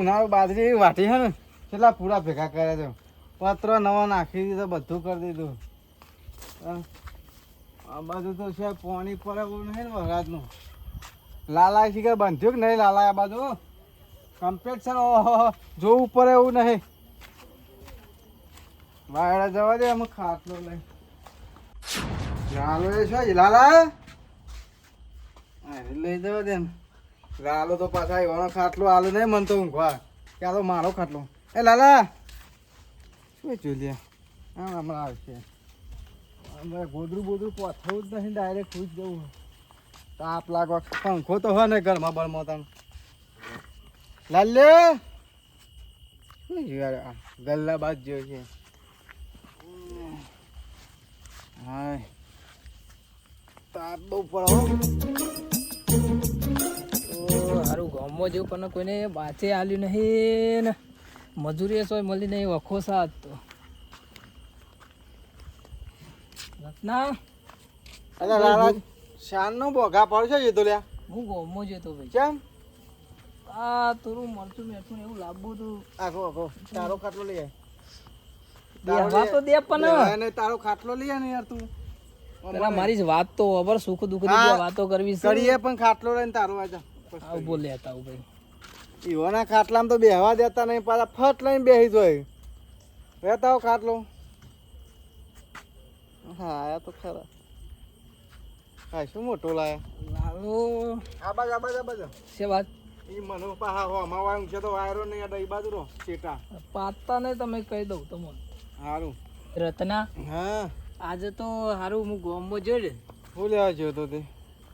ઉનાળો બાજરી વાટી છે ને કેટલા પૂરા ભેગા કર્યા છે. પત્ર નવો નાખી દીધો, બધું કરી દીધું. આ બાજુ તો છે પાણી પડે એવું નહીં ને વરસાદનું. લાલા શીખર બંધ્યું કે નહીં લાલા આ બાજુ કમ્પ્લીટ છે ને. ઓહો જોવું પડે એવું નહીં. વાયડા જવા દે અમે ખાટલો લઈ લાલો એ છે લાલા લઈ જવા દે ને. લાલો તો પાછા એવાનો ખાટલો આલો નહીં મને તો ઊંઘવા કે આ તો મારો ખાટલો. એ લાલા શું જોઈ હા હમણાં આવશે. ગોદરું બોદરું પથવું જ નહીં, ડાયરેક્ટ ખુશ જવું. તાપ લાગવા પંખો તો હોય ને ઘરમાં બળમાં તમે લાલે શું યાર આ ગલ્લા બાદ જેવું છે. હા તાપ બહુ પડો સારું ગામમાં જેવું પણ કોઈને બાચે આલ્યું નહીં ને મજૂરી સોય મળી નહીં વખો સાત તો રત્ના અરે લાલા શાન નો બોઘા પડશે એ તો લ્યા. હું ગામમાં જતો ભાઈ કેમ આ થોડું મરચું મેઠું ને એવું લાવવું તું. આખો આખો તારો ખાટલો લઈ દેવા તો દે પણ તારો ખાટલો લઈ ને યાર તું. પેલા મારી વાત તો ખબર સુખ દુઃખ ની વાતો કરવી છે કરીએ પણ ખાટલો લઈને તારો આજા આવું બોલે હતા ભાઈ. ઈવાના ખાટલામાં તો બેહવા દેતા નહીં, પાછા ફટ લઈને બેસી જોય રહેતા ખાટલો. હા આયા તો ખરા. હા શું મોટો લાયા લાલો આબાજ આબાજ આબાજ છે વાત ઈ મનો પાહા હો અમાવાયું છે તો વાયરો નહીં અડા ઈ બાજુ રો ચેટા પાતા ને તમે કહી દઉં તમને હારું. રત્ના હા આજે તો હારું હું ગામમાં જોઈ શું લેવા જ્યો તો તે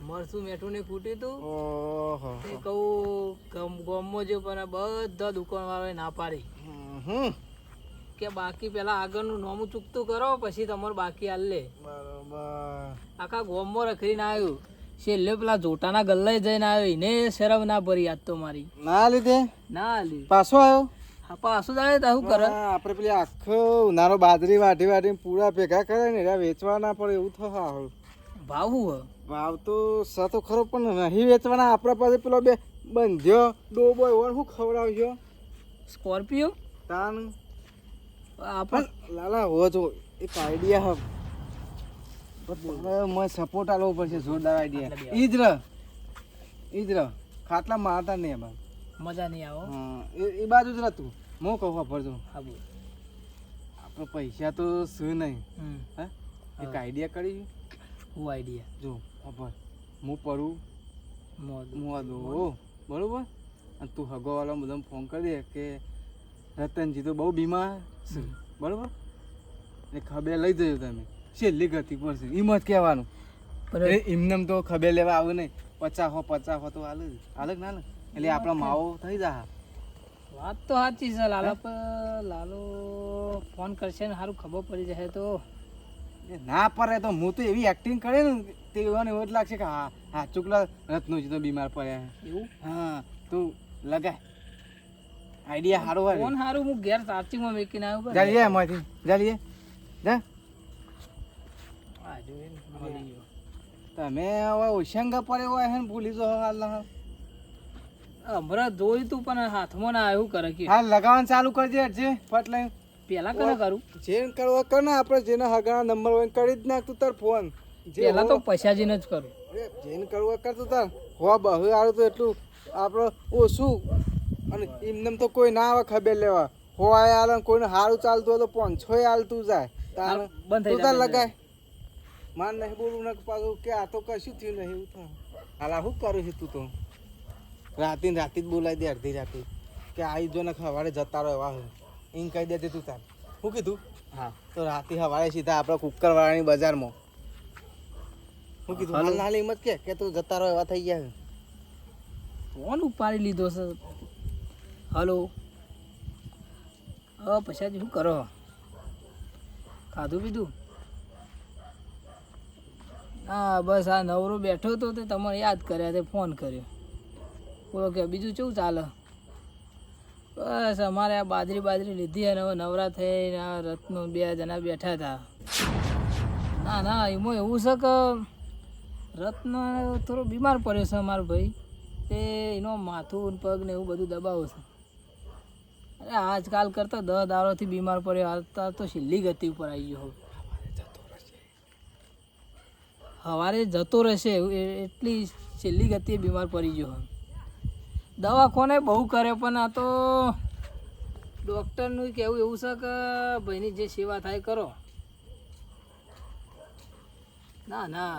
મરચું મેઠું ને ખૂટી તું ઓહો તે કહું ગામમાં જો પણ બધા દુકાન વાળા ના પાડી કે બાકી પેલા આગળનું નોમું ચૂકતું કરો પછી તમારે બાકી હાલ લે. બરોબર આખા ગામમાં રખડીને આવ્યું છેલ્લે પેલા જોટાના ગલ્લાએ જઈને આવ્યો એને શરમ ના ભરી યાદ તો મારી ના લીધે ના હાલી પાછો આવ્યો. હા પાછું જ આવે તો શું કરે આપણે પેલી આખો ઉનાળો બાજરી વાટી વાટી પૂરા ભેગા કરે ને એરા વેચવા ના પડે એવું થશે. હારું ભાવ શું ભાવ તો સાતો ખરો પણ નહીં વેચવાના. આપણા પાસે પેલો બે બંધ્યો ડોબો એવો શું ખવડાવજો સ્કોર્પિયો તાન આપણ લાલા હો જો એક આઈડિયા મને સપોર્ટ આલવો પડશે. જોરદાર આઈડિયા ઈજ ર ખાટલા મારતા નહીં એમાં મજા નહીં આવો. હા એ બાજુ જ રહેતું હું કહું ખબર છું. હા બોલ આપણે પૈસા તો શું નહીં હા એક આઈડિયા કરી હું આઈડિયા જો ખબર હું પડું મોદો બરોબર અને તું હગોવાળા બધા ફોન કરી દે કે રતનજી તો બહુ બીમાર છે બરોબર એ ખબર લઈ જજો તમે છેલ્લી ગતિ પડશે એમ જ કહેવાનું. એમને તો ખબર લેવા આવું નહીં 50 તો હાલ ના ને એટલે આપણા માવો થઈ જા. વાત તો સાચી છે લાલા પર લાલો ફોન કરશે ને સારું ખબર પડી જાય તો ના પડે તો હું તો એવી એક્ટિંગ કરે ને તે એવાને એવું જ લાગશે કે હા હા ચૂકલા રત્નજી તો બીમાર પડ્યા એવું. હા તું લગાય આઈડિયા સારો હોય. ફોન સારું હું ઘેર ચાર્જિંગમાં મૂકીને આવ્યો ચાલીએ એમાંથી ચાલીએ જા તમે હવે ઓશંગા પડે હોય ને ભૂલી જો હાલ હમણાં જોયું તું પણ હાથમાં ના આવ્યું કરે કે હાલ લગાવવાનું ચાલુ કરજે જે ફટ લઈને પેલા કને કરું જેન કરવા કર ને આપણે જેના હગાના નંબર હોય કરી જ નાખ તું તાર ફોન પેલા તો પૈસાજીને જ કરું. જેન કરવા કર તું તાર હો બહુ આવ્યું તો એટલું આપણે ઓછું અને એમને તો કોઈ ના આવે ખબર લેવા હોય હાલ કોઈને સારું ચાલતું હોય તો 500 હાલતું જાય તાર બંધ થઈ તાર લગાય માર નહીં બોલું ને પાછું કે આ તો કશું થયું નહીં એવું થાય. હાલ શું કરું છે તું તો રાતે જ બોલાવી દે અડધી રાતે કે આવી જો ને સવારે જતા રહો એવા એમ કહી દે તું તાર શું કીધું. હા તો રાતે સવારે સીધા આપણે કુકરવાળાની બજારમાં શું કીધું હાલ હાલ એમ જ કે તું જતા રહો એવા થઈ ગયા. ફોન ઉપાડી લીધો છે. હલો હવે પૈસાજી શું કરો ખાધું પીધું. હા બસ આ નવરો બેઠો હતો તે તમારે યાદ કર્યા તે ફોન કર્યો. બોલો કે બીજું કેવું ચાલે. બસ અમારે આ બાજરી લીધી અને હવે નવરા થઈને આ રત્નો 2 જણા બેઠા હતા. ના એમાં એવું છે કે રત્ન થોડો બીમાર પડ્યો છે અમારો ભાઈ તે એનો માથું પગ ને એવું બધું દબાવો છે. અરે આજકાલ કરતા 10 દારોથી બીમાર પડ્યો, હાલતા તો છેલ્લી ગતિ ઉપર આવી ગયો. સવારે જતો રહેશે એટલી છેલ્લી ગતિએ બીમાર પડી ગયો. દવાખાને બહુ કરે પણ આ તો ડૉક્ટરનું કહેવું એવું છે કે ભાઈની જે સેવા થાય કરો. ના ના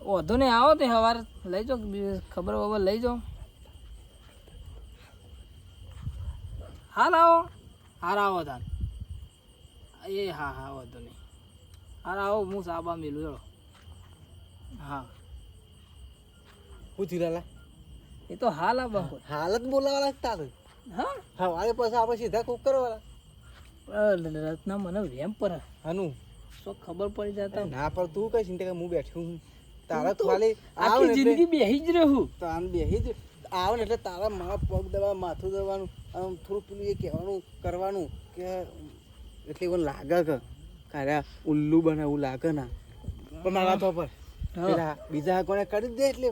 વાંધો નહીં, આવો તે સવારે લઈ જાઓ, ખબર બબર લઈ જાઓ. હાલ આવો, હાર આવો તાર. એ હા હા વાંધો નહીં, હાર આવો, હું સાબા મેલું એળો. હા હું થયું લાલા? એ તો હાલ આ બપોર. હાલત બોલાવા લાગતા તો હા હવારે પછી આપણે સીધા કોક કરવાના. રત્ના મને વેમ પર હાનું શું ખબર પડી જતા. ના પણ તું કઈ ચિંતા કર, હું બેઠું છું. તારા તો ખાલી આવ આખી ને જિંદગી બેહી જ રહું. તો આમ બેહી જ આવ ને એટલે તારા મારા પગ દવા, માથું દવાનું, આમ થોડું પેલું એ કહેવાનું કરવાનું કે એટલે એવું લાગે કે કારા ઉલ્લુ બને એવું લાગે ના. પણ મારા તો પર પેલા બીજા કોને કરી દે એટલે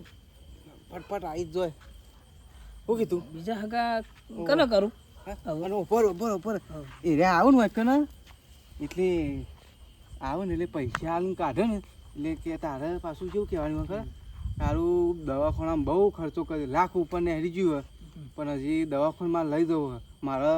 ફટફટ આવી જ જોય. શું કીધું? બીજા હગા કને કરું? અને ઉપર ઉપર ઉપર એ રે આવું ને હોય કે ને એટલે આવે ને એટલે પૈસા આલું કાઢે ને એટલે કે તારે પાછું કેવું કહેવાનું ખબર? તારું દવાખાનામાં બહુ ખર્ચો કર્યો, લાખ ઉપર ને હેરી ગયું હોય, પણ હજી દવાખાનામાં લઈ જવું મારે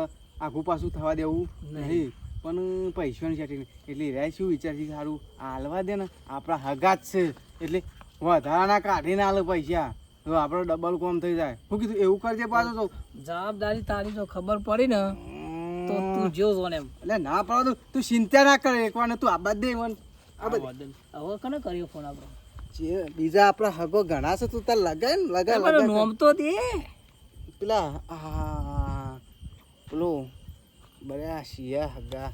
આખું પાછું થવા દેવું નહીં. પણ પૈસાની સેટિંગ એટલે રે શું વિચાર છે કે સારું હાલવા દે ને, આપણા હગા જ છે એટલે વધારાના કાઢીને હાલે પૈસા તો આપણો ડબલ કોમ થઈ જાય. શું કીધું? એવું કરજે પાછું તો. જવાબદારી તારી જો ખબર પડી ને તો તું જો ને એમ. એટલે ના પડો તું ચિંતા ના કરે, એકવાર તું આબાદ દે મન. હવે કને કર્યો ફોન આપણો? જે બીજા આપણા હગો ઘણા છે, તું તાર લગાય ને લગા પણ લગા નોમ તો દે. પેલા પેલું બળ્યા શિયા હગા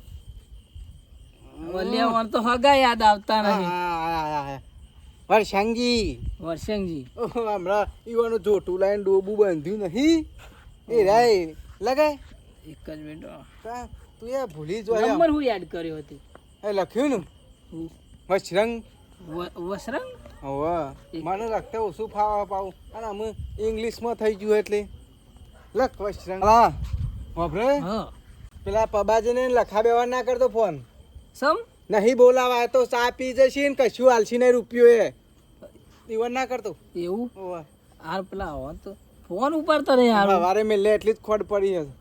વલિયા વણ તો હગા યાદ આવતા નહીં. વર્ષંગી વર્ષંગજી હમણાં ઈવાનું જોટું લાઈને ડોબું બાંધ્યું નહીં એ રાય લગાય. એક જ મિનિટ, તું યાર ભૂલી જો નંબર હું યાદ કર્યો હતી. એ લખ્યું ને વશરંગ વસરંગ. હવે મને લખતા ઓછું ફાવા પાવું અને અમે ઇંગ્લિશમાં થઈ ગયું એટલે લખ વશરંગ. હા વાપરે હા પેલા પબાજીને લખા બેવા ના કરતો ફોન. સમ નહીં બોલાવા તો ચા પી જશે ને કશું હાલશી નહીં રૂપિયો એ ઈવન ના કરતો. એવું ઓવા હાર પેલા આવો તો ફોન ઉપાડતા નહીં હાર. સવારે મેલે એટલી જ ખોટ પડી હશે.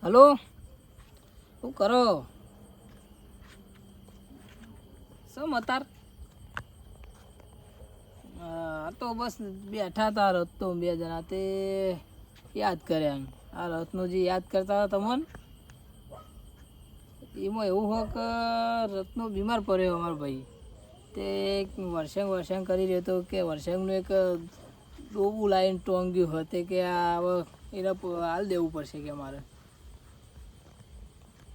હલો શું કરો? સમ અતાર આ તો બસ બેઠા હતા રત બે જણા તે યાદ કર્યા. આ રત્નો જે યાદ કરતા હતા તમને એમાં એવું હોય કે રત્નો બીમાર પડ્યો અમારો ભાઈ. તે વર્ષાંગ કરી રહ્યો હતો કે વર્ષાંગનું એક ડોબું લાવીને ટોંગ્યું હતું કે આ હવે એને હાલ દેવું પડશે કે મારે.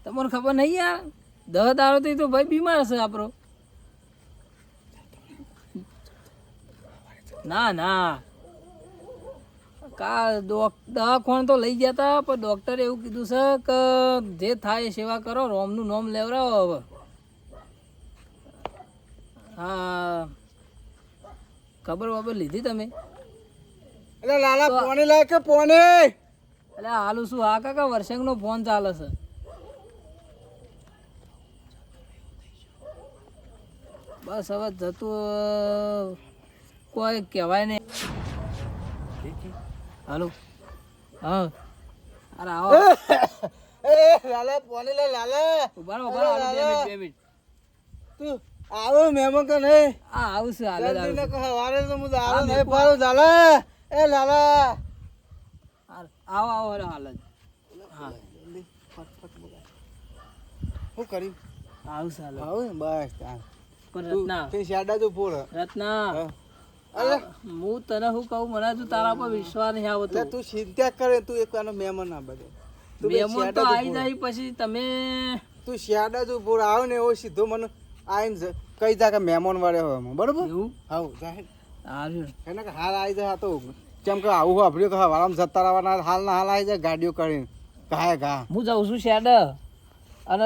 તમને ખબર નહીં યાર, 10 દાડોથી તો ભાઈ બીમાર હશે આપણો. ના ના દવાખાને તો લઈ ગયા હતા પણ ડૉક્ટરે એવું કીધું છે કે જે થાય એ સેવા કરો, રોમનું નોમ લેવડાવો હવે. હા ખબર બબર લીધી તમે? એટલે લાલા પોને લાય કે પોને એટલે હાલું શું હા કાકા વર્ષંગનો ફોન ચાલે છે. બસ હવે જતું કોઈ કહેવાય નહીં. હાલો હા અરે આવો એ લાલા પોને લે લાલા ઉભા રહો, ઉભા રહો, 2 મિનિટ. તું આવો મેમો કે નહીં? હા આવું છે હાલ જ આવું છું. સવારે તો હું આવો નહીં પાડું લાલા. એ લાલા આવો આવો હાલ જ. હા શું કરી આવું છે હાલ જ. આવું બસ પણ રત્ના તે શાડા તો પૂર રત્ના અરે હું તને શું કહું, મને હજુ તારા પર વિશ્વાસ નહીં આવતો. એટલે તું ચિંતા કરે, તું એક આનો મહેમાન ના બધે મહેમાન તો આવી જાય પછી તમે તું શાડા જ પૂર આવો ને એવો સીધો મને આવીને કઈ જા કે મહેમાન વાળે હોય એમાં બરોબર. એવું હાવ જાહેર હારું એને કે હાલ આવી જાય. તો કેમ કે આવું વાપર્યું કે વાળામાં જતા રહેવાના હાલ ના હાલ આવી જાય ગાડીઓ કરીને ઘાય ઘા. હું જાઉં છું શેડ અને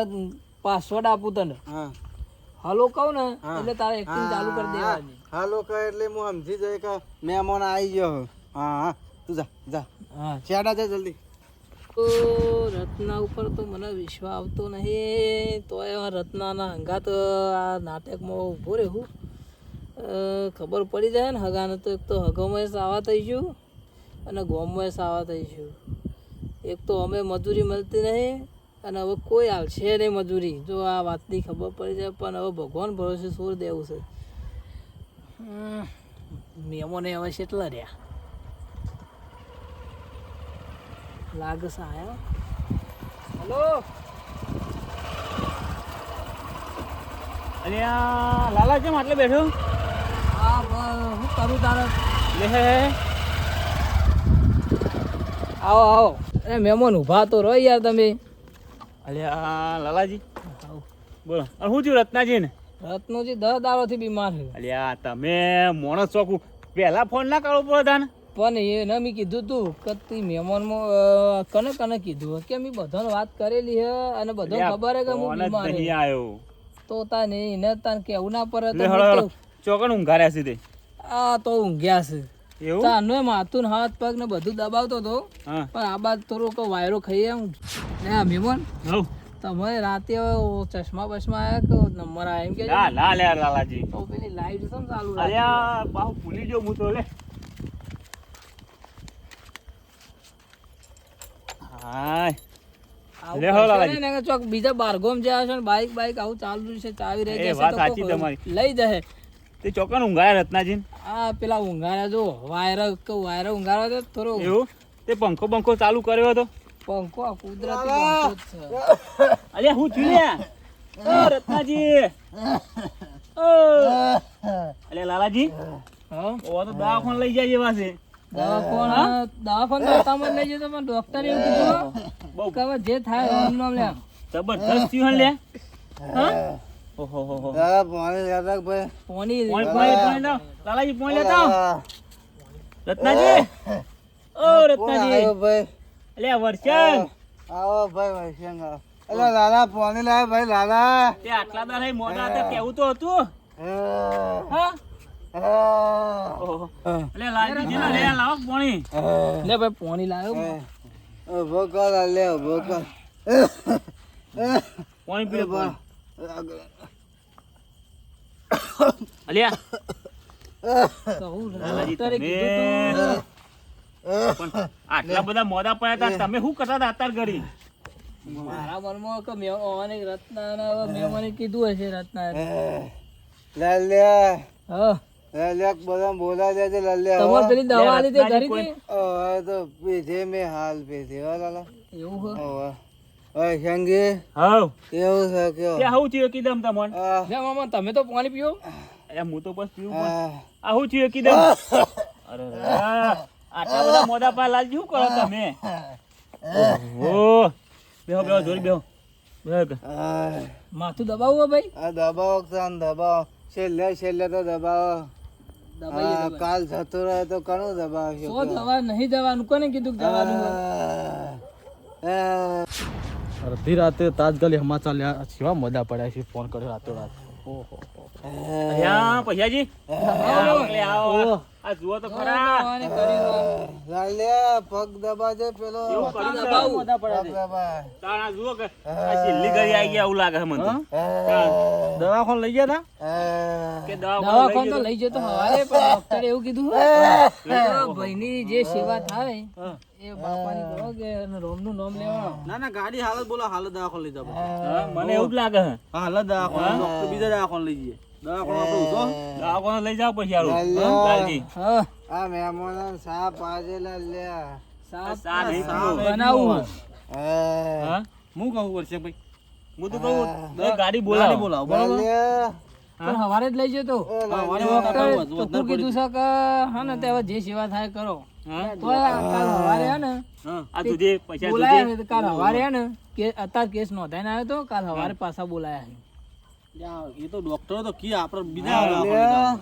પાસવર્ડ આપું તને. હા હલો કહું ને એટલે તારે એક્ટિંગ ચાલુ કરી દેવાની. હાલો કહે એટલે હું સમજી જાય કે મહેમાન આવી ગયો. હા હા તું જા જા હા છેડા છે જલ્દી. તો રત્ના ઉપર તો મને વિશ્વાસ આવતો નહીં, તો એ રત્નાના હંગાત આ નાટકમાં ઊભો રહેવું. ખબર પડી જાય ને હગાને, તો એક તો હગોમાં સાવા થઈ ગયું અને ગોમમાં સાવા થઈ ગયું. એક તો અમે મજૂરી મળતી નહીં અને હવે કોઈ આવશે નહીં મજૂરી, જો આ વાતની ખબર પડી જાય. પણ હવે ભગવાન ભરોસે છોડ દેવું છે. મેમોને હવે કેટલા રહ્યા લાગે છે આયા. હલો અરે આ લાલા કેમ આટલે બેઠો? હા હું કરું તારે? લે હે આવો આવો. અરે મહેમાન ઊભા તો રહો યાર તમે. અરે આ લાલાજી બોલો. અને શું થયું રત્નાજી ને? રત્નોજી 10 દાડોથી બીમાર છે. અરે આ તમે મોણસ ચોકું પહેલા ફોન ના કરવો પડે તાને. પણ એને મેં કીધું તું કે તું મહેમાનમાં કને કને કીધું કે મેં બધાને વાત કરેલી હે અને બધાને ખબર હે કે હું ફોન જ બીમાર નહીં છું. આવ્યો. તો તાને એને તાન કેવું ના પડે લે તો હળો હળો હું ચોકન ઊંઘાર્યા સીધે. તો આ તો ઊંઘ્યા છે. એવું? તાનો માથું ને હાથ પગ ને બધું દબાવતો હતો, હા પણ આ બાદ થોડોક વાયરો ખાઈ આવું. લે આ મહેમાન હવ તમે રાતે હવે ચશ્મા બસમાં આવ્યા કે નંબર આવ્યા એમ કે ના ના લે લાલાજી. તો પેલી લાઈટ છે ને ચાલુ અરે રાખી. આ બાહુ ભૂલી ગયો હું તો. લે હાય આવું લે હો કરશો લાલાજી. ને કે ચોક બીજા બારગોમ જ્યાં છે ને બાઈક આવું ચાલુ રહ્યું છે, ચાવી રહી એ જશે વાત તો સાચી કોક તમારી. લઈ જશે. તે ચોકન ઊંઘાયા રત્નાજી. આ પેલા ઊંઘાડા જો વાયરો ઊંઘાડવા દે થોડો એવું? તે પંખો બંખો ચાલુ કર્યો હતો? પંખો આ કુદરતી પંખો જ છે. અરે હું છું ઓ રત્નાજી. ઓ અલે લાલાજી હા ઓ તો દવાખાને લઈ જાય એવા છે. દવાખાને તો તમે લઈ જતો, પણ ડોક્ટર એવું કીધું બહુ કે હવે જે થાય એનું નામ લે. જબરદસ્ત થયું લે. હા ઓહો હો હો દાદા પાણી લેતા ભાઈ. પોણી પોણી લાવ લાલાજી પોણી લેતા આવો. રત્નાજી ઓ રત્નાજી આવ્યો ભાઈ. અલે વર્ષન આવો ભાઈ વૈશ્યંગ આવો. અલા લાલા પાણી લાવ ભાઈ લાલા. તે આટલા દાડા મોઢા હતા કેવું તો હતું. હા ઓહો અલે લાલજી જેના લે લાવો પોણી. લે ભાઈ પોણી લાવ્યો. ઉભો કર લે ઉભો કર. પોણી પીલે પોણી. અલ્યા કહું લાલાજી ડોક્ટરે તમે કીધું તું. પણ આટલા બધા મોઢા પડ્યા હતા તમે શું કરતા હતા અત્યાર ઘડી? મારા મનમાં કે મેં રત્ના મેં કીધું હશે રત્ના. લાલ્યા હા લાલ્યા બધા બોલા દે છે લાલ્યા. તમારે પેલી દવા આલી તે રત્નાજી કરી હતી? હવે તો પીધે મેં હાલ પીધે હો લાલા. એવું હે? ઓવે ઓય શંગી હાવ કેવું છે કયો? તે હું થયું કીધમ તમને? આ લે મામા તમે તો પાણી પીઓ. અરે હું તો બસ પીવું પણ આ આ હું થયું કીધમ? અરે આટલા બધા મોઢા પા લાલજી શું કરો તમે? ઓહો બેહો બેહો જોરી બેહો બેહો. આ માથું દબાવું હે ભાઈ? આ દબાવો તાન દબાવો. છેલ્લે તો દબાવો. દબાઈએ આ દબાઈએ. કાલ જતો રહે તો ઘણું દબાવશો. સો દવા નહીં જવાનું, કોને કીધું કે જવાનું હોય? અડધી રાતે તાજગાલી સમાચાર લ્યા સેવા મજા પડ્યા છે. ફોન કર્યો રાતો રાત. ઓહો અલ્યા પૈસાજી આવો આવો. આ જુઓ તો ખરા. દવાની કરી હોય. લાલ્યા પગ દબાજે પેલો. એવું કર્યું છે? દબાવું. મોઢા પડ્યા પગ છે. દબા. તાણ આ જુઓ કે આ છેલ્લી ઘડી આવી ગયા એવું લાગે છે મને તો. દવાખાને લઈ ગયા કે દવાખાને તો લઈ જતો હવારે, પણ ડોક્ટરે એવું કીધું ભાઈની જે સેવા થાય એ બાપાની કરો કે રોમનું નામ લેવા. ના ના ગાડી હાલત બોલો હાલત દવાખાને લઈ જાવ. હા, મને એવું જ લાગે છે. હાલત દવાખાને ડોક્ટર બીજા દવાખાને લઈ જઈએ. દવાખાને આપણે ઉઠો. દવાખાને લઈ જાઓ પછી હારું. લાલ્યા. લાલજી હા આ મહેમાન સાપ આજે લાલ્યા. સા નહીં પીવું. બનાવું. હા હું કહું વર્ષે ભાઈ હું તો કહું ગાડી ગાડી બોલાવો. બોલાવો બરોબર. લાલ્યા. પણ હવારે જ લઈ જતો. ડોક્ટરે ચોખ્ખું કીધું છે કે હા ને તે હવે જે સેવા થાય કરો. હા તો કાલ હવારે હે ને હા આ તુજે પૈસા બોલાયા તુજે છે, તો કાલ હવારે હે ને કે અત્યારે કેસ નોંધાઈને આવ્યો તો કાલ હવારે પાછા બોલાયા છે. એ તો ડોક્ટરો તો કી આપણે બીજા લાલ્યા.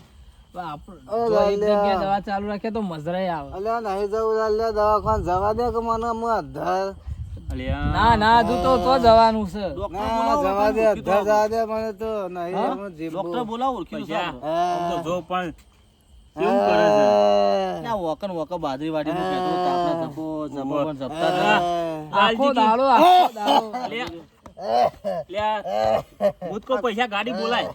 પણ આપણે જો એક જગ્યાએ દવા ચાલુ રાખે તો મજરાય આવે. અલ્યા નહીં જવું લાલ્યા દવાખાને જવા દે કે મને હું અધર. અલ્યા ના ના હજુ તો જવાનું છે. ના જવા દે અધર જવા દે મને તો નહીં હું જીભું. ડોક્ટર બોલાવો ઓળખી પૈસા હા. આમ તો જો પણ કેવું કરે છે ત્યાં વોકન વોકન બાજરી વાડીનું કહેતો હતો, આપણા ધબ્બો ધબ્બો પણ જપતા હતા. આખો દાડો આખો દાડો હું તો પૈસા ગાડી બોલાય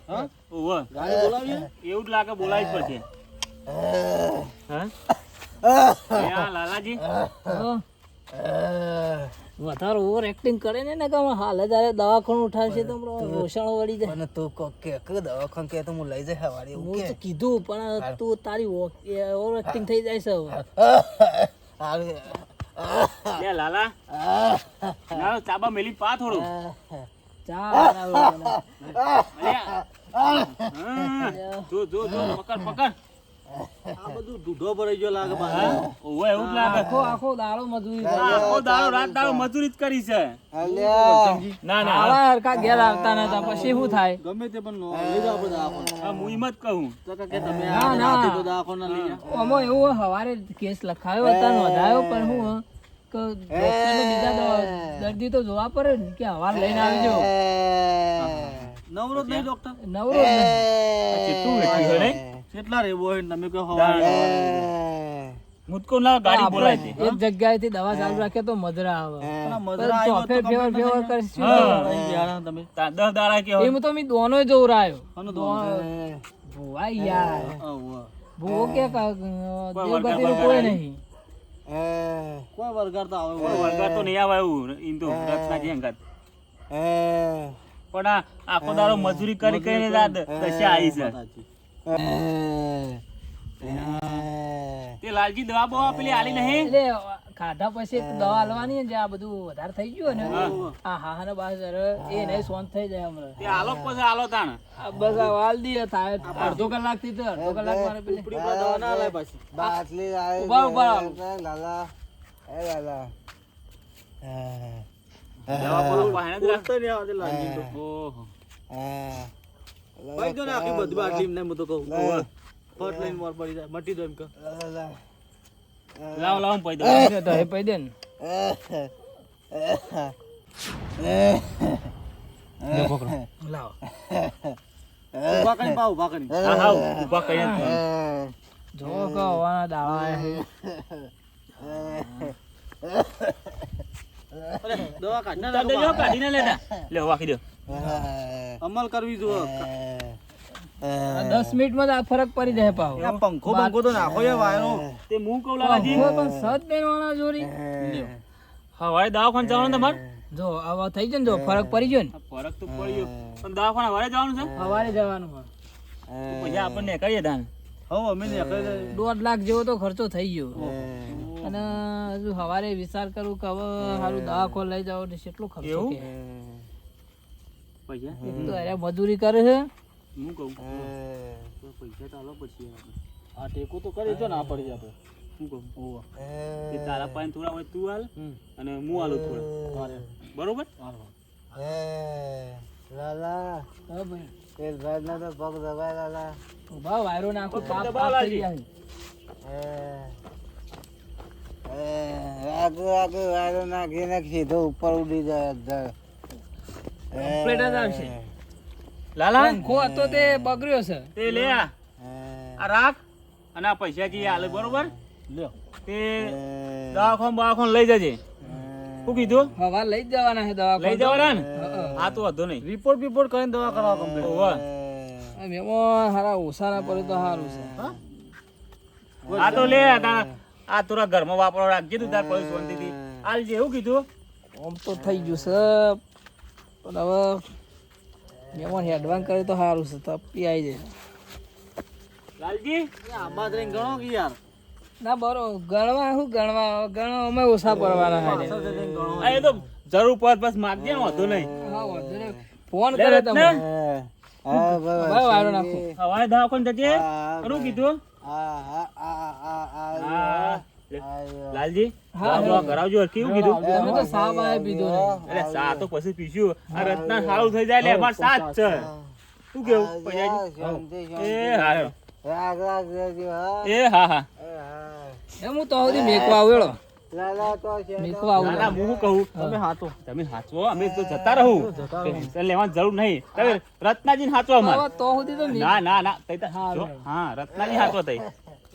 ઓવે ગાડી બોલાવીએ? એવું જ લાગે બોલાવી જ પડશે હા લાલાજી હા. વધારે ઓવર એક્ટિંગ કરે ને કે હાલ જ્યારે દવાખાનું ઉઠાવશે તો રોષણો વળી જાય. અને તું કોક કે દવાખાન કે તો હું લઈ જાય હવારે હું તો કીધું પણ તું તારી ઓવર એક્ટિંગ થઈ જાય છે હવે. લે લાલા ના ચાબા મેલી પા થોડું ચા બનાવો મને. હા. જો પકડ આ બધું દૂધો ભરાઈ ગયો લાગે બાજરી. ઓવે એવું જ લાગે આખો દાડો મજૂરી કરે. આખો દાડો રાત દાડો મજૂરી જ કરી છે ના ના આવા હરખા ઘેર આવતા નતા પછી શું થાય? ગમે તે પણ લઈ જાઓ આપણે દવાખાને. હું એમ જ કહું તો કે તમે ના, આ ના. રાતે તો દવાખાને લઈ જાઓ. આમાં એવું હવારે કેસ લખાયો હતા નોંધાયો પણ હું કે ડોક્ટરને બીજા દર્દી તો જોવા પડે ને કે હવાર લઈને આવજો. નવરો જ નહીં ડોક્ટર? નવરો જ નહીં. કેટલું વેઠ્યું છે નહીં કેટલા રેવો હોય ને તમે કહો હવારે મુદકો ના ગાડી બોલાય દે એક જગ્યાએથી દવા ચાલુ રાખે તો મધરા આવે. પેલા મધરા આવ્યો તો ચોફેર ફેવર ફેવર કરશું હા. અહીં બેહાડા તમે. 10 દાડા કે એમ તો મેં દોનો જોવરાયો. આનો દોન. ભુવા યાર આવું. ભૂવો કે દેવગતિનું કોઈ નહીં. કોઈ વરગાડ તો આવે વળગા તો નહીં આવે એવું ઈન તો રચનાજી અંગાત પણ આ આખો દાડો મજૂરી કરી કરીને દશા આવી છે તે લાલજી દવા બવા પેલી આલી નહીં એટલે ખાધા પછી એક દવા આલવાની ને જે આ બધું વધારે થઈ ગયું ને આ હા ને બાસ એ નહીં શાંત થઈ જાય હમણાં. તે આલો પછી આલો તાણ આ બસ આ વાલ દી થાય અડધો કલાક થી તો અડધો કલાક મારે પેલી દવા ના લાય પાછી. બાટલી લાવી ઉભા ઉભા લાલા લાલા દવા બોલો પાહણે જ રાખ તો નહીં આવતી લાગી તો. ઓહો ભાઈ જો ને આખી બધી બાટલી એમને હું તો કહું. ફટ લઈને મોર પડી જાય મટી દો એમ કહો. લાવ લાવ પૈ દો તો એ પૈ દે ને લાવો. ઊભા કરીને પાવ ઊભા કરીને. હા હા ઊભા કરીને જો કે હવાના દાવા આયા અરે દવા કાઢ ના દે જો કાઢીને લેતા લે વાખી દો અમલ કરવી જુઓ. છે. 10 મિનિટમાં જ આ ફરક પડી જાય પાવ. આ પંખો બંખો તો નાખો યાર વાયરો. તે હું કહું લાલાજી પણ સદ બેનવાના જોરી હવારે દવાખાને જવાનું તમારે જો આવા થઈ જાય ને જો ફરક પડી ગયો ને ફરક તો પડ્યો પણ દવાખાને હવારે જવાનું છે સવારે જવાનું હોય. તો પછી આપણને કરીએ દાન હો અમે ને એકલે 1.5 લાખ જેવો તો ખર્ચો થઈ ગયો અને હજુ સવારે વિચાર કરું કે હવે સારું દવાખાને લઈ જાવ એટલે કેટલો ખર્ચો એવું? કે પૈસા એક તો અરે મજૂરી કરે છે. હું કહું તો પૈસા તો આલો પછી આ ટેકો તો કરી જો ના પડી જાય હું કહું કે તારા પાસે થોડા હોય તું હાલ અને હું હાલું થોડા બરોબર લાલા હા ભાઈ પેલ ભાઈ ના તો પગ દબાય લાલા ઉભા વાયરો નાખો પગ પાપ દબાવો પાપ થઈ લાલજી. જાય. આગળ આગળ વાયરો નાખીને સીધો ઉપર ઉડી જાય Complete જ આવશે. લાલા પંખો હતો તે બગડ્યો છે. તે લે આ રાખ અને આ પૈસા જે હાલે બરોબર લ્યો. તે દવાખાને લઈ જજે શું કીધું હવા લઈ જ જવાના છે દવાખાને. લઈ જવાના ને હા. હા તો વાંધો નહીં રિપોર્ટ બિપોર્ટ કરીને દવા કરાવો કમ્પ્લીટ. ઓહો. આ મેમો હારા ઓછા ના પડે તો સારું છે. આ તો લે આ થોડા ઘરમાં વાપરવા રાખજે તું તાર પૈસા શાંતિથી હાલ જે એવું કીધું આમ તો થઈ ગયું છે પણ હવે મેમોન એડવાન્સ કરે તો સારું છે તપી આવી જાય. લાલજી આંબા રહીને ગણો કે યાર. ના બરો ગણવા શું ગણવા ગણો અમે ઓછા પડવાના છે. પાછળ જઈને ગણો. આ એ તો જરૂર પડે બસ માગજે ને વાંધો નહીં હા વાંધો નહીં. ફોન લે કરે રત્ના. તમે ભાઈ વાયરો નાખો. હવારે દવાખાને જજે શું કીધું હા લે. લાલજી હા, દવા કરાવજો કેવું કીધું તમે તો સાબ આય પીધો નહીં. અરે સા તો પછી પીશું આ રત્ના સારું થઈ જાય લે અમાર સાત છે શું કેવું પૈસાજી એ હા એ હા હા એમ હું તો સુધી મેકવા આવ્યો લાલા તો મેકવા ના આવ્યો. હું કહું તમે હાચો તમે હાચવો અમે તો જતા રહું ટેન્શન લેવાની જરૂર નહીં તમે રત્નાજી ને હાચવો અમાર હવે તો સુધી તો મેક- ના ના ના તઈ તો હા, જો, બરાબર. હા રત્નાજી હાચવો તઈ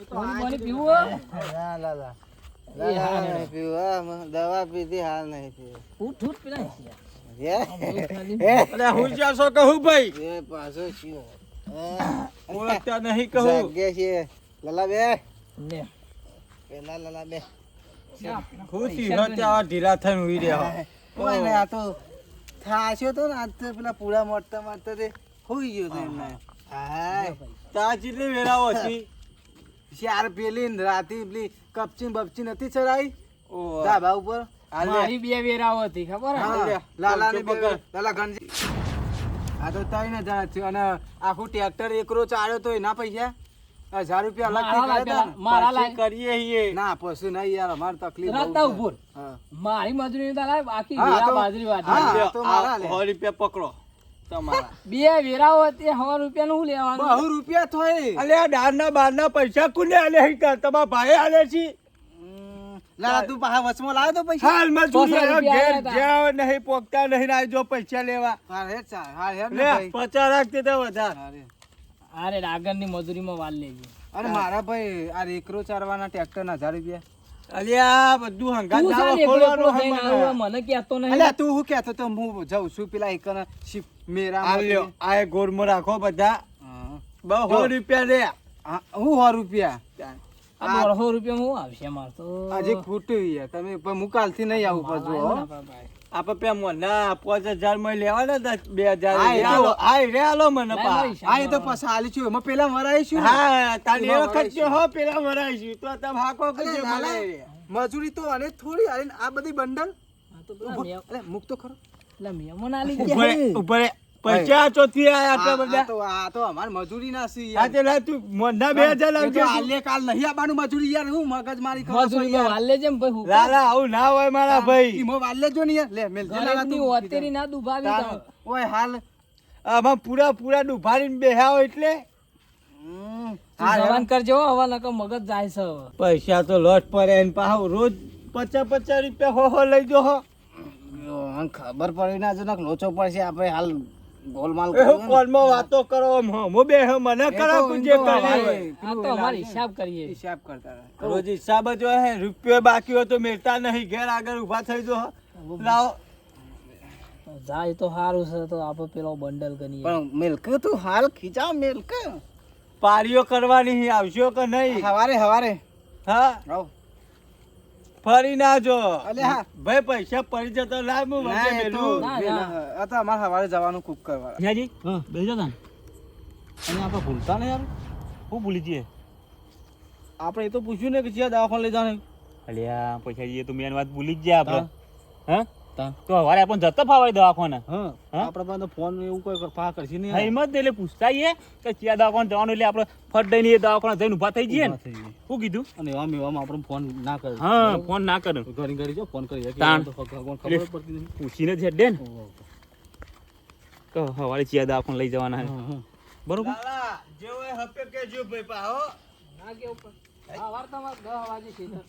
પાણી પીવું હો? ના લાલા એ હાલ નહીં પીવું હા, મને દવા પીધી હાલ નહીં પીવું ઉઠ ઉઠ પેલા અરે હું ચારસો કહું ભાઈ એ પાછો શું ઓળખતા નહીં કહું જાગે છે લાલા બે લે પેલા લાલા બે ખુશી હોતે આવા ઢીલા થઈને ઉઈ રહ્યા કોઈ ને આ તો થાશ્યો તો ને આજ તો પેલા પૂરા મોટતા મારતા તે હોઈ ગયો તો એમને હા તા જેટલી વેરાઓ હતી ચાર પેલી ને રાતી પેલી કપચી બપચી નથી ચડાઈ ઓહ. ધાબા ઉપર મારી બે વેરાઓ હતી ખબર હે? હા, લાલા ને પકડ. લાલા ગણજી આ તો 3000 છે અને આખું ટ્રેક્ટર એકરો ચાલ્યો તો એના પૈસા 1000 રૂપિયા અલગથી કર્યા તા ને. મારા પછી લાગ કરીએ છીએ ના પછી નહીં યાર અમારે તકલીફ બહુ રાતા છે. ઉપર હા. મારી મજૂરી તો લાય બાકી હા, વેરા તો- બાજરી વાટી હા. લ્યો, તો મારા આ લે. 100 રૂપિયા પકડો તમારા બે વેરાઓ હતી 100 રૂપિયાનું શું લેવાનું બહુ રૂપિયા થોય અલે આ દાળના બારના પૈસા કોને આલે હી કર તમારા ભાઈ આલે છે લાલા તું પાછા વચમાં લાવ્યો તો પૈસા હાલ મજૂરી 500 આયા રૂપિયા ઘેર આયા તા. જ્યાં નહીં પોકતા નહીં આ જો પૈસા લેવા હા હેડ ચા હા હેડ ને લે ભાઈ 50 રાખતે તો વધાર અરે અરે આગળની મજૂરીમાં વાલ લેજો અને મારા ભાઈ આ એકરો ચારવાના ટ્રેક્ટર ના 1000 રૂપિયા અલ્યા બધું હંગાત તું દાવા સાને એકલો ખોલવાનું એકલો થઈને હમણાં. આવ્યો, મને કહેતો નહીં અલ્યા તું હું કહેતો તો હું જાઉં છું પેલા એકના શિપ મેરા આ લ્યો આ એ ગોળમાં રાખો બધા હા બહુ 100 રૂપિયા લે હા, હું 100 રૂપિયા આ 150 રૂપિયા હું આવશે માર તો આજે ખોટું યાર તમે પણ હું કાલથી નહીં આવું પાછું હો. આપણે પે મોના 5000 માં લેવાના હતા 2000 હા, એ તો- હાલો આ રે હાલો મને લાય પા મારી હા એ તો પછી હાલી છું એમાં પેલા મરાય છું હા તાને એ એમાં વખત વરાઈશું. જો હો પેલા વરાઈશું તો તમે હાકો અલે કરજો લાલા, મને મજૂરી તો અને થોડી આલે આ બધી બંડલ આ તો પેલા મેં- અલે મુક તો ખરો પેલા મહેમાન આલી ઉપર ગયા હે. ઉપર પૈસા ચોથી આયા આટલા આ બધા તો અમાર મજૂરી ના સી આ તે લા તું મોના 2000 લાવજો આલે કાલ નહીં આબાનું મજૂરી યાર હું મગજ મારી કરો છો મજૂરીમાં યાર વાલ લેજે ને ભાઈ હું લાલા આવું ના હોય મારા ભાઈ ઈમો વાલે જો ને યાર લે મેલ જે લાલા ગરીબની તું ઓતેરી ના દુભાવી તાર- તો. ઓય હાલ આમાં પૂરા ડુભારીને બેહ્યા એટલે હમ, તું હાલ જવાન કરજો હો, હવે નકર મગજ જાય છે હવે. પૈસા તો લોટ પડે ને પાહો રોજ 50 રૂપિયા હો લઈ જો હો મને ખબર પડી ના જો ને લોચો પડશે આપણે હાલ ગોલમાલ એ હું કરીએ ને. કોલમાં વાતો કરો હમો બે મને એ કરો તો- જે એ તો કરે હવે આ તો અમારે હિસાબ કરીએ હિસાબ કરતા રહે. રોજ હિસાબ જ હોય હે રૂપિયો બાકી હોય તો મેળતા નહીં ઘેર આગળ ઊભા થઈ જો હો. લાવો જાય તો સારું છે તો આપણે પેલો બંડલ કરીએ પણ મિલ્ક તું હાલ ખીચાવ મિલ્ક પારીઓ કરવાની આવશો કે નહીં હવારે હવારે હા આવ ફરી ના જો અલે હા. ભાઈ પૈસા પડી જતો લાવ હું ના, વચ્ચે એ તો મેલું. ના, બે ના. ના. આ તો અમારે હવારે જવાનું કુક કરવા ન્યાજી હા બેસી જા અને આપણે ભૂલતા ને યાર હું ભૂલી જઈએ આપણે એ તો પૂછ્યું ને કે જ્યાં દવાખાને લઈ જાને અલ્યા પૈસા જઈએ તો મેન વાત ભૂલી જ જાય આપણે હા તા તો હવારે આપણને જતો ફાવાય દવાખાને હા હા? આપણા પાસે તો ફોન એવું કોઈ પા કરશે નહીં હા એમ જ એટલે પૂછતા આઈએ કે ક્યાં દવાખાને જવાનું એટલે આપણે ફટ દઈને એ દવાખાને જઈને ઊભા થઈ જઈએ ને ઊભા થઈ જઈએ. શું કીધું અને એવામાં આપણે ફોન ના કરે હા ફોન ના કરું ઘણી ઘણી જો ફોન કરી તાણ. ખબર જ પડતી નહીં પૂછીને જ હેડ દે ને ઓહો. કે હવારે ચિયા દવાખાને લઈ જવાના હા, હા. બરોબર ના કેવું પણ. હા, વાર તમારે 10 વાગે છે તો.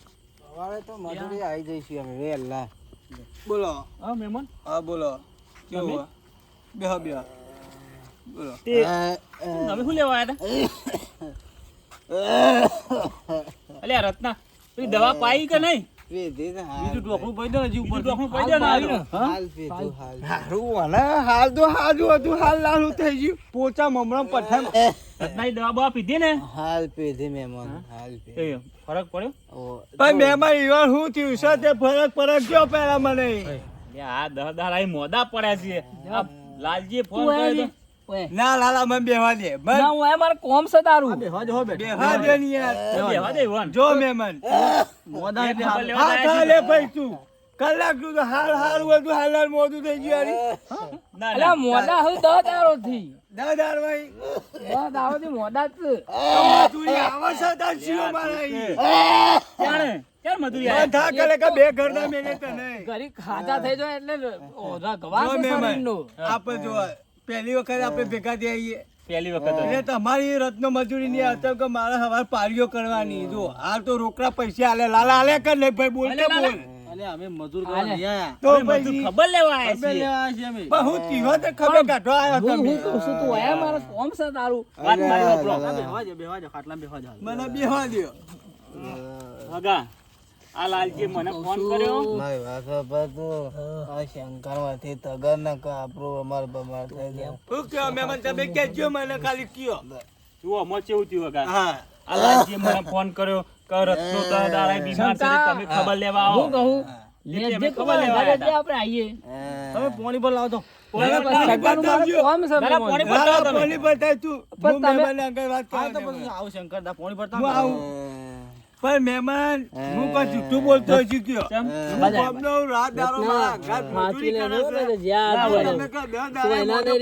હવારે તો મજૂરી આવી જઈશું અમે વેલા બોલો હા મહેમાન હા બોલો કેવું? બેહો બેહો બોલો તે અ, તમે શું લેવા આવ્યા હતા અલ્યા રત્ના પેલી દવા પાઈ કે નહીં પીધી ને હાલ. બીજું ટોકરું પડી દે ને હજી બીજું ઉપર ડોકનું પાઈ દે ને હાલ હાલો. હાલ પીધું હાલ હારું હાલ તો હાજુ હતું હાલ લાલું થઈ ગયું પોચા મમણા પઠાણ રત્નાની દવા બવા પીધી ને હાલ પીધી મહેમાન હાલ પીધી એ ફરક પડ્યો ઓ, પણ મહેમાન ઈવન હું થયું છે તે ફરક કયો પેલા મને આ 10 દાડા મોદા પડ્યા છે આ લાલજીએ ફોન તું કર્યો આય તો. ઓય. ના લાલા મને બેહવા દે ના હું આય મારે કોમ છે તારું બેહવા જો બેઠ બેહવા દે ને યાર બેહવા દે ઈવન. જો મહેમાન મોદા એટલે હા હાલ. હા લે ભાઈ તું કલાક તું તો હાલ હતું હાલ મોદું થઈ ગયું યાર ના અલ્યા મોડા હું 10 દારો થી દાદાર ભાઈ 10 દારો થી મોડા જ છે. મજૂરી આવે છે તાર શીરો મારે અહીં. ક્યારે મજૂરી આવે? બંધ થા કરે કે બે ઘરના મેલે તને. ઘરી ખાતા થઈ જાય એટલે ઓઢા ગવા જો છે મહેમાન, શરીરનું. આપણે જો પહેલી વખત આપણે ભેગા થયા પહેલી વખત એટલે તમારી રત્ન મજૂરી ની આવતો કે મારે હવાર પારીઓ કરવાની જો હાલ તો રોકડા પૈસા આલે લાલા આલે કે નહીં ભાઈ બોલ કે બોલ અલ્યા અમે મજૂર કરવા આલે. નહીં આયા. તો અમે મજૂર પછી ખબર લેવા આયા ખબર છીએ. લેવા છીએ અમે. પણ હું તીહો તો ખબર કાઢવા આવ્યો હું તમે કહું છું તું આયા મારા કોમ છે તારું વાત મારી વાપરો. બેહવા જો, ખાટલામાં બેહવા જાઓ. મને બેહવા દ્યો હગા આ લાલજી મને ફોન કર્યો. મારી વાત સાંભળ તું. આ શંકરમાંથી તગર ને કાપરું અમાર બમાર થઈ જાય. શું કયો મહેમાન તમે કહેજો મને ખાલી કયો જુઓ મોં ચેવું થયું હગા. હા આ લાલજી મને ફોન કર્યો કે રત્નો તો દાડા બીમાર છે તમે ખબર લેવા આવો. હું કહું એટલે લે અમે જે ખબર લેવા આવ્યા હતા. આપણે આવીએ તમે પોણી પર લાવો તો. સરકારનું મારું કોમ છે દાદા, મેમન. પોણી બતાવો તમે. પાણી બતાય તું પણ હું તમે- મહેમાનને આગળ વાત હા તો કરવા પછી આવો શંકરદા પોણી પર હું આવું પણ મહેમાન હું કોઈ જૂઠું બોલતો હજી કયો કેમ? હું ગામનો રાત દાડો મારા ઘર મજૂરી કરે છે. તમે કહો દસ દાડે મોઢું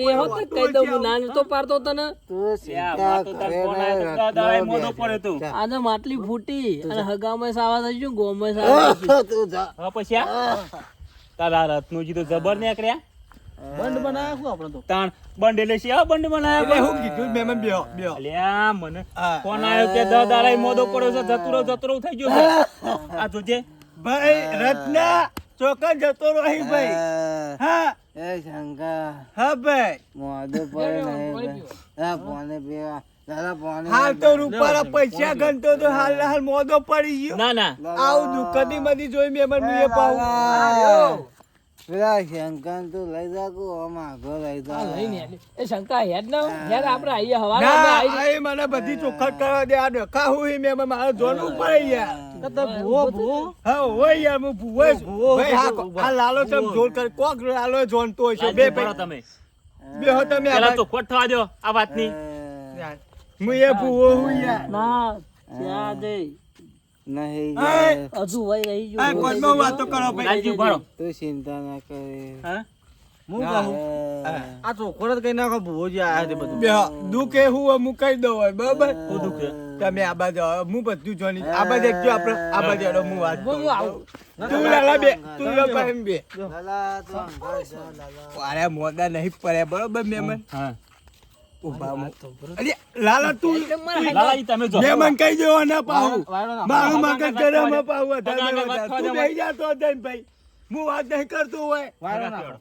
પડ્યું હતું હજી આવું. તો પાડતો તને તું લે, આ સીધા વાત તો તાર કરે ફોન ને આવ્યો તો દાડા મોઢું પડે તું. આજે માટલી ફૂટી અને હગામાં સાવા થઈ ગયું ગોમાં સાવા થઈ ગયું. તું જા. હવે પછી આ તારા રત્નોજી તો જબર નીકળ્યા. બંધ બનાવ્યા શું આપણે તો. તાણ બંધ એટલે છે, આ બંધ એટલે બનાવ્યા. હું કીધું મહેમાન બેહો બેહો અલ્યા મને હા. ફોન આવ્યો કે દસ દાડા મોઢો પડ્યો છે, જતું રહો થઈ ગયો છે. આ જોજે ભાઈ રત્ના ચોકન જતો રહી ભાઈ હા એ શંકર હા ભાઈ મોઢું પડે નહીં ભાઈ. હા પોને પીવા દાદા પોને હાલ તો રૂપારા પૈસા ગણતો તો હાલ હાલ મોદો પડી ગયો ના ના આવું દુઃખની બધી જોઈ મહેમાન હું એ પાઉં પેલા શંકર તું લઈ જા કો આમાં ઘર લઈ જા આ લઈને આલી. એ શંકા હેડ ના હેડ આપણે આવીએ હવારે ના આપણે આવીએ. આ મને બધી ચોખટ કરવા દે આ ડખા હું ઈ મહેમાન મારે જોનું પડે યાર તો તો ભૂવો ભૂવો. હા હોય યાર હું ભૂવો છું. ભાઈ આ લાલો તમ જોર કર કોક લાલો જોનતો હોય છે બે ભરો ભાઈ તમે બેહો તમે આ પેલા ભાઈ. તો ખોટ થવા દો આ વાતની. હું એ ભૂવો હું યાર ના ત્યાં દે નહીં એ, હજુ વહી રહી આ ગયું કોઈમાં વાતો કરો ભાઈ લાલજી ભરો. તું ચિંતા ના કરે હા હું કહું આ ચોખવટ જ કઈ નાખો ભૂવો જે આયા છે બધું. બેહો દુઃખ એ હું હું કહી દઉં હોય બરાબર શું દુઃખ છે? તમે આ બાજુ આવો. હું બધું જોની આ બાજુ એકજો આપણે આ બાજુ હેડો, હું વાત કરું. હું આવું. તું લાલા બે તું લો ભાઈ બે લાલા તું અંકલ જા લાલા અરે મોદા નહીં પડે બરોબર મહેમાન હા ઉભા અરે લાલા તું લાલાજી તમે જો મહેમાન કહી દેવો ના પાવું વાયરો ના. મારું મગજ ગરમ પાવું આગળ વાત તું થવા નહીં જાતો હતો ને ભાઈ હું વાત નહીં કરતો હોય વાયરો ના.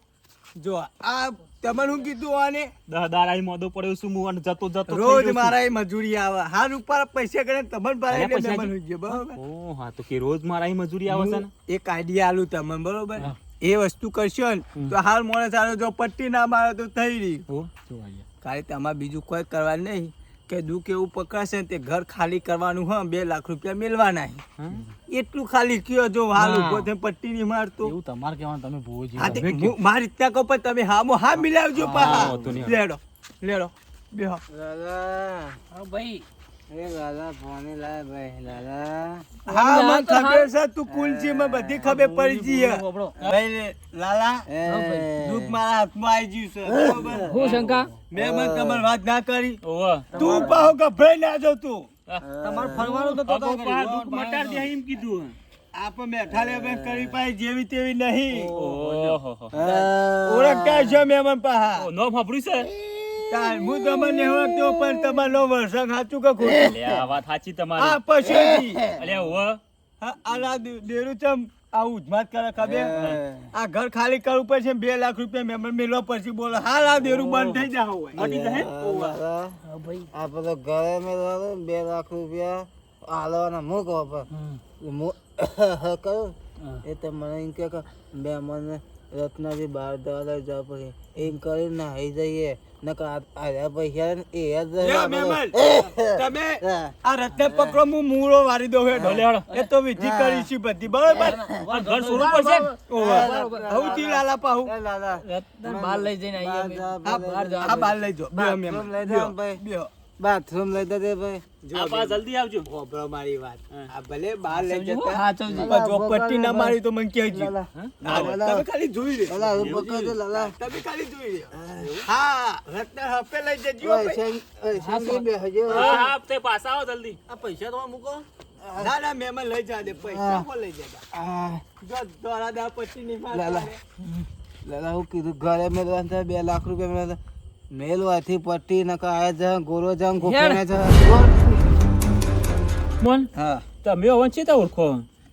જો આ તમને હું કીધું આને દસ દાડા મોઢો પડ્યો છું હું અને જતો જતો થઈ રોજ ગયો છું. મારા એ મજૂરી આવે હાર ઉપર પૈસા ગણે તમને ભરાય અરે એટલે પૈસા મહેમાન હોઈ ગયો બરોબર ઓ હા તો કે રોજ મારા અહીં મજૂરી આવે છે ને. એક આઈડિયા આલું તમને બરોબર એ વસ્તુ કરશો ને તો હાલ મોડે સારો જો પટ્ટી ના મારે તો થઈ રહી ઓ જો આયા. ખાલી તમારે બીજું કોઈ કરવાનું નહીં કે દુઃખ એવું પકડાશે ને તે ઘર ખાલી કરવાનું હોય 2 લાખ રૂપિયા મેળવાના હા? એટલું ખાલી કયો જો હાલ હા. ઉભો થઈને પટ્ટી નહીં મારતો એવું તમારે કહેવાનું તમે ભૂવો જે હા તે હું મારી રીતના કહું પણ તમે હા મિલાવજો હા, પાછા વાંધો નહીં. લેડો બેહો લાલા હા ભાઈ એ લાલા પોને લાય ભાઈ લાલા હા મને તો ખબર છે તું કુલ છે મને બધી ખબર પડી ગઈ છે. આપણો. ભાઈ લાલા એ દુઃખ મારા હાથમાં આવી ગયું છે બરોબર હું શંકા મેં મને તમારી વાત ના કરી ઓવે. તું પાહો ગભરાઈ ના જો તું તમારે ફરવાનું તો તો હવે પપ્પા દુઃખ મટાડી દે એમ કીધું. આપણે મેઠા લે કરી પાઈ જેવી તેવી નહીં ઓહો. ઓળખતા છો મહેમાન પાહા ઓ, નો ફાફડું છે? તાર હું તમને ઓળખતો પણ તમારો વર્ષ સાચું કે ખોટું અલે આ વાત સાચી તમારી. આ પછીથી અલે ઓવે. હા, આલા દેરું ચમ આવું જ મત કરે ખબર આ ઘર ખાલી કરવું પડશે 2 લાખ રૂપિયા મહેમાન મેળવા પછી બોલો હાલ આ દેરું બંધ થઈ જાવ હોય મટી જશે? લાલા હા ભાઈ આ પેલો ઘરે મેળવાનો 2 લાખ રૂપિયા હાલવાના મૂકો પણ કરું એ તો મને એમ કે બે મને રત્નાજી બહાર દવા લઈ જવા પછી એમ કરીને નાહી જઈએ નકર આ પૈસા ને એ જ લે મહેમાન તમે આ રત્ન પકડો હું મૂળો વારી દઉં હેડો લે હેડો. એ તો વિધિ કરીશું બધી બરોબર આ ઘર છોડવું પડશે ને? હવથી લાલા પાહુ લાલા રત્ન બહાર લઈ જઈને આવીએ અમે. આ બહાર જવા આ બાર લઈ જો બે બાથરૂમ મહેમાન લઈ બેહો, જાઓ ભાઈ. બેહો. બાથરૂમ લઈ દે ભાઈ આ પા જલ્દી આવજો. હોભળો મારી વાત આ ભલે બાર લઈ જતા હા ચલજી પણ જો પટ્ટી ના મારી તો મને કહેજો લાલા તમે ખાલી જોઈ લે લાલા હું પકડજો લાલા તમે ખાલી જોઈ લે હા રત્ન હપે લઈ જજો ઓય ભાઈ. સંગી બેહજો હા હા તે પાછા આવો જલ્દી. આ પૈસા તો મૂકો. ના ના મહેમાન લઈ જા દે પૈસા કોણ લઈ જતા આ જો દોરા દા પટ્ટી ની માર લાલા લાલા હું કીધું ઘરે મેળવાનું થાય 2 લાખ રૂપિયા મેળવા મેલવાથી પટ્ટી નકા આયા જા ગોરો જામ ગોખણે જા મોન હા તમે હવે ચેતા ઓળખો?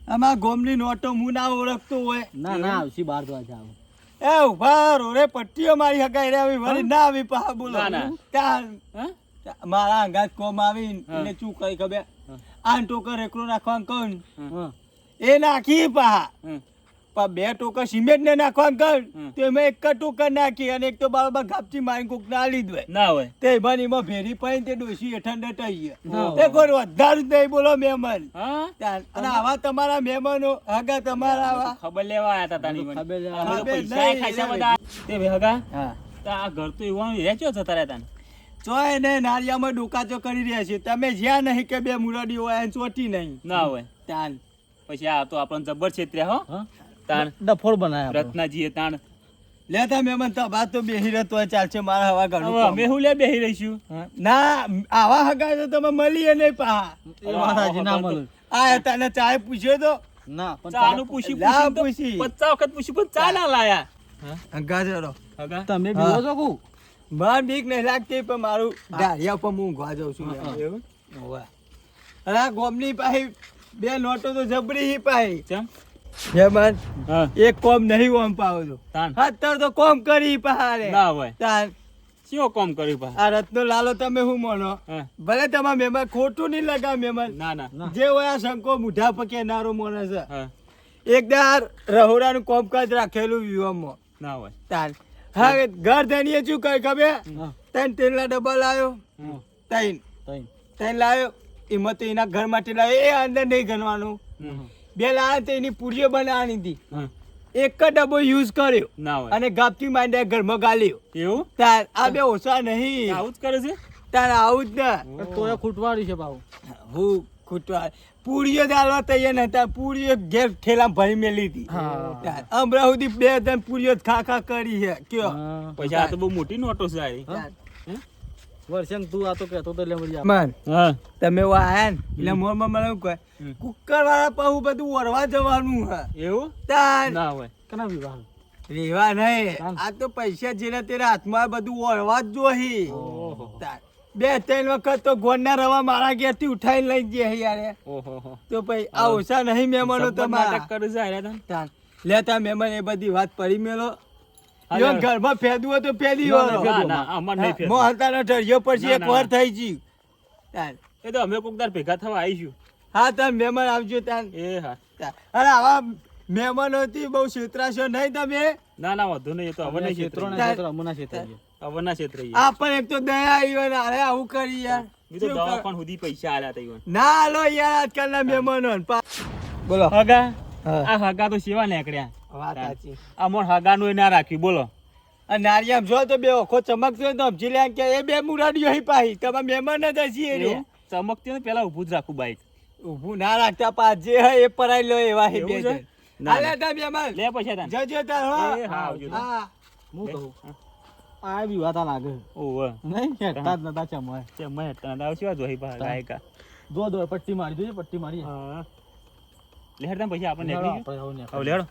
આમાં ગોમની નોટો હું ના ઓળખતો હોય. ના ના આવશી 12 વાગે આવું. એ ઉભા રો રે, પટ્ટીઓ મારી હગાઈ રે આવી વળી ના આવી પા બોલો. ના, ના. ત્યાં હા? મારા અંગાત કોમ આવી એટલે શું કરી ખબર, આ ટોકર એકલો નાખવાનું કહું હા. એ નાખી પા હમ. પણ 2 ટોકર સિમેન્ટ ને નાખવાનું કહું હમ. તો એમાં એક જ ટોકર નાખી અને એક તો બાબા ગાપચી મારી કોક ના લીધું હોય. ના હોય. તે એમાં ભેરી પડી તે ડોસી હેઠળ ડટાઈ હા. ગયા. એ કોઈ વધારે જ નહીં બોલો મહેમાન. હા? અને આવા તમારા મહેમાનો હગા તમારા આવા ખબર લેવા આયા તા તાની મને. ખબર લેવા અમે તો ખબર પૈસા નહીં, ખાસા એટલે બધા. તે ભઈ હગા, હા તો આ ઘર તો એવું રહેજો જતા રહેતા ને. ચોય ને નારિયામાં ડોકાચો કરી રહ્યા છે તમે જ્યાં નહીં કે 2 મુરડી હોય એને ચોટી નહીં. ના હોય. તાન પછી આ તો આપણને જબર છેતર્યા હો. હા? તાણ ડફોડ બનાયા આપણે. રત્નાજીએ તાણ. લેતા મહેમાન તો બાદ તો બેહી રહેતો હોય ચાલશે મારા હવા ઘણું હવે કામ. અમે હું લે બેહી રહીશું. ના આવા હગા તો તમે મળીએ નહીં પા. એ વાત હાચી, ના મળે. આ તને ચાય પૂછ્યો તો ના પણ ચાનું પૂછી લા પૂછી પૂછી. 50 વખત પૂછ્યું પણ ચા ના લાયા. હગા જરો હગા તમે બીવો છો કુ? માર બીક નહીં લાગતી પણ મારું ધારિયા પર હું ઊંઘવા જાઉં છું. એવું? હોવે. અને આ ગોમની પાહી 2 નોટો તો જબરી હી પાહી. ચમ. મહેમાન હા. એક કોમ નહીં ઓમ પાવો છો. તાણ. અત્યારે તો કોમ કરી પહારે. ના હોય. તાન શિયો કોમ કર્યું પા. આ રત્નો લાલો તમે શું માનો? હા. ભલે તમારા મહેમાન ખોટું નહીં લગાવ મહેમાન. ના ના. જે હોય આ શંકો મુઢા પકે નારો માણસ છે. હા. એકદાર રહોડાનું કોમકાજ રાખેલું વિવાહમાં. ના હોય. તાન હવે ઘર ધણીએ શું કઈ ખબર? હા. 3 તેલના ડબ્બા લાવ્યો. હમ. 3 તઈ. લાવ્યો. એમાં તો એના ઘર માટે લાવ્યો. એ અંદર નહીં ગણવાનું. હમ. 2 લાવ્યા તો એની પૂરીઓ બનાવવાની હતી. હા. એક જ ડબ્બો યુઝ કર્યો ના હોય. અને ગાપથી માંડ્યા ઘરમાં ગાલ્યો. એવું? તાર આ 2 ઓછા નહીં. આવું જ કરે છે? તાર આવું જ ને. તો એ ખૂટવાડી છે ભાવ. હું ખૂટવા પૂરીઓ દાલવા તૈયાર નતા. પૂરીઓ ઘેર ઠેલા ભરી મેલી હતી. હા. હમણાં સુધી 2 ત્રણ પૂરીઓ ખા ખા કરી છે કયો. હા. પછી આ તો બહુ મોટી નોટો છે આ. હા. વર્ષન તું આ તો કહેતો તો લે મળી મન હા. તમે આયા ને એટલે મોરમાં મને એવું કહે કુકર વાળા પાછું બધું વરવા જવાનું હે. એવું? તાર ના હોય. કના વિવાહ? રેવા નહીં. આ તો પૈસા જેને તેના હાથમાં બધું વરવા જ જોહી. ઓહો. તાર 2-3 વખત તો ગોળના રવા મારા ઘેરથી ઉઠાઈને લઈ ગયા યાર. ઓહો. તો ભાઈ આ ઓછા નહીં મહેમાનો નાટક તમારા. કરે છે આ તને. તાર લેતા મહેમાન એ બધી વાત પડી મેલો. હા, યો યાર. ઘરમાં ફેદવું હોય તો ફેદી ના, વાળો. ના ના અમાર નહીં ફેર. મોહતાનો ઢળિયો પછી ના, એક ના, વાર ના. થઈ ગયું. તાર એ તો અમે કોક દાર ભેગા થવા આવીશું. હા તમે મહેમાન આવજો તાર. એ હા. અરે આવા મહેમાનોથી બહુ છેતરાશો નહીં તમે. ના ના વધુ નહીં. એ તો હવે નહીં ક્ષેત્રો ને છેતરાઈએ. ક્ષેત્રો અમુના ક્ષેત્રીએ. હવે ના છેતરાઈએ. આ પણ એક તો દયા આવી હોય ને અરે આવું કરી યાર. મેં તો શું કર- દવાખાન સુધી પૈસા આલ્યા તા ઈવન. ના લો યાર આજકાલના મહેમાનો બોલો. હગા હા. આ હગા તો સેવા નીકળ્યા. વાત સાચી. આ મોર હગાનું એ ના રાખ્યું બોલો. આ નારિયામ જો તો 2 ઓખો ચમકતો હોય તો સમજી લે કે એ 2 મુરાડીઓ હી પાહી તમારા મહેમાન જ હશે રે. એવું? ચમકતી હોય ને પેલા ઊભું જ રાખું બાઈક. ઊભું ના રાખતા પાછ જે હોય એ પરાઈ લો એવા હે એવું 2 છે? જણ. ના, હાલે ના. તા મહેમાન લે પૈસા તાન. જજો તાર હો. એ હા, આવજો. હા. હું કહું આ વિવાહ તા લાગે ઓવે. નહીં હેઠતા જ નતા ચમય. તે મેં તને આવશે આ જોઈ પા ગાયકા. જો પટ્ટી મારી જોઈએ પટ્ટી મારી. હા. લે હેડ તાન પૈસા આપણે નીકળી ગયું. આપણે હવે હવે લેડો.